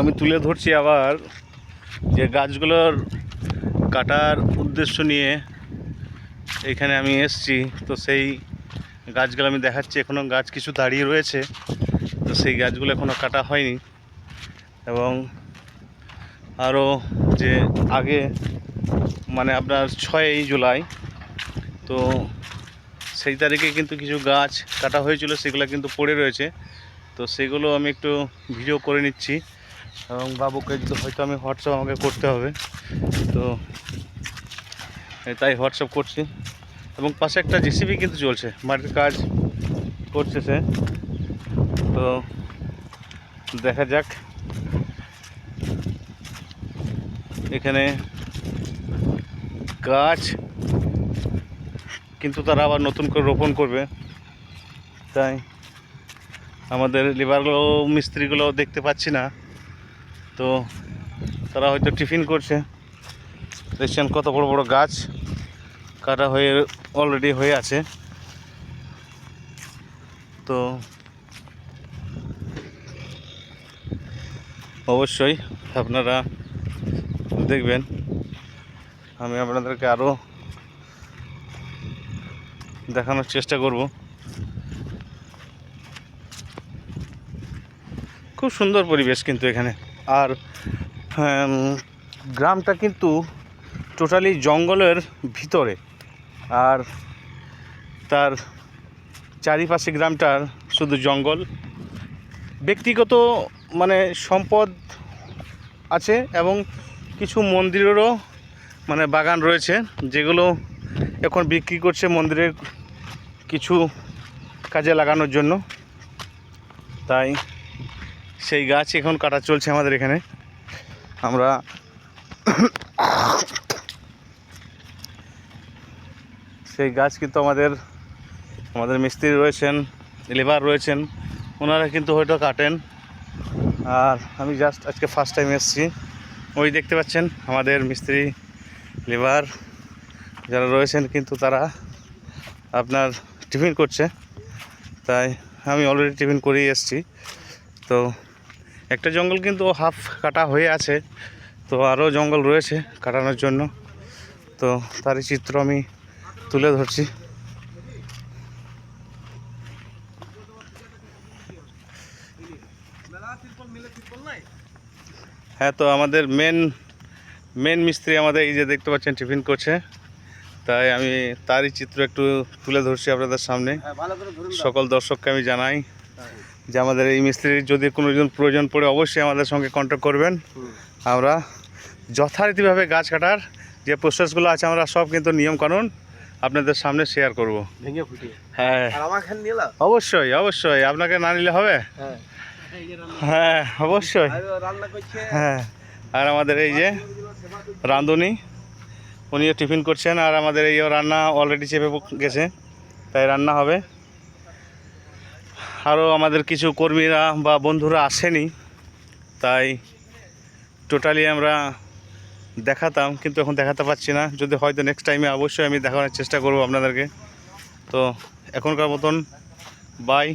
আমি তুলে ধরছি আবার যে গাছগুলোর কাটার উদ্দেশ্য নিয়ে এখানে আমি এসছি। তো সেই গাছগুলো আমি দেখাচ্ছি, এখনও গাছ কিছু দাঁড়িয়ে রয়েছে, তো সেই গাছগুলো এখনও কাটা হয়নি। এবং আরও যে আগে মানে আপনার 6ই জুলাই, তো সেই তারিখে কিন্তু কিছু গাছ কাটা হয়েছিল, সেগুলো কিন্তু পড়ে রয়েছে। তো সেগুলো আমি একটু ভিডিও করে নিচ্ছি এবং বাবুকে হয়তো আমি হোয়াটসঅ্যাপ আমাকে করতে হবে, তো তাই হোয়াটসঅ্যাপ করছি। এবং পাশে একটা জেসিবি কিন্তু চলছে, মাটির কাজ করছে সে। তো দেখা যাক, এখানে গাছ কিন্তু তারা আবার নতুন করে রোপণ করবে, তাই আমাদের লেবারগুলো মিস্ত্রিগুলো দেখতে পাচ্ছি না। তো তারা হয়তো টিফিন করছে। দেখছেন কত বড় বড় গাছ কাটা হয়ে অলরেডি হয়ে আছে। তো অবশ্যই আপনারা দেখবেন, আমি আপনাদেরকে আরও দেখানোর চেষ্টা করব। খুব সুন্দর পরিবেশ কিন্তু এখানে। আর গ্রামটা কিন্তু টোটালি জঙ্গলের ভিতরে, আর তার চারিপাশে গ্রামটার শুধু জঙ্গল। ব্যক্তিগত মানে সম্পদ আছে এবং কিছু মন্দিরেরও মানে বাগান রয়েছে, যেগুলো এখন বিক্রি করছে মন্দিরের কিছু কাজে লাগানোর জন্য। তাই সেই গাছ এখন কাটা চলছে আমাদের এখানে। আমরা সেই গাছ কিন্তু আমাদের মিস্ত্রি রয়েছেন, লেবার রয়েছেন, ওনারা কিন্তু হয়তো কাটেন। আর আমি জাস্ট আজকে ফার্স্ট টাইম এসেছি। ওই দেখতে পাচ্ছেন আমাদের মিস্ত্রি লেবার যারা রয়েছেন, কিন্তু তারা আপনার টিফিন করছে। তাই আমি অলরেডি টিফিন করেই এসেছি। তো একটা জঙ্গল কিন্তু হাফ কাটা হয়ে আছে, তো আরও জঙ্গল রয়েছে কাটানোর জন্য। তো তারই চিত্র আমি তুলে ধরছি। হ্যাঁ, তো আমাদের মেন মিস্ত্রি আমাদের এই যে দেখতে পাচ্ছেন টিফিন করছে, তাই আমি তারই চিত্র একটু তুলে ধরছি আপনাদের সামনে। সকল দর্শককে আমি জানাই যে আমাদের এই মিস্ত্রির যদি কোনো প্রয়োজন পড়ে অবশ্যই আমাদের সঙ্গে কন্ট্যাক্ট করবেন। আমরা যথারীতিভাবে গাছ কাটার যে প্রসেসগুলো আছে আমরা সব কিন্তু নিয়মকানুন আপনাদের সামনে শেয়ার করব। হ্যাঁ, অবশ্যই অবশ্যই, আপনাকে না নিলে হবে? হ্যাঁ অবশ্যই। হ্যাঁ, আর আমাদের এই যে রাঁধুনি, উনিও টিফিন করছেন, আর আমাদের এই রান্না অলরেডি চেপে গেছে, তাই রান্না হবে। আরও আমাদের কিছু কর্মীরা বা বন্ধুরা আসেনি, তাই টোটালি আমরা দেখাতাম, কিন্তু এখন দেখাতে পারছি না। যদি হয়তো নেক্সট টাইমে অবশ্যই আমি দেখানোর চেষ্টা করব আপনাদেরকে। তো এখনকার মতন বাই।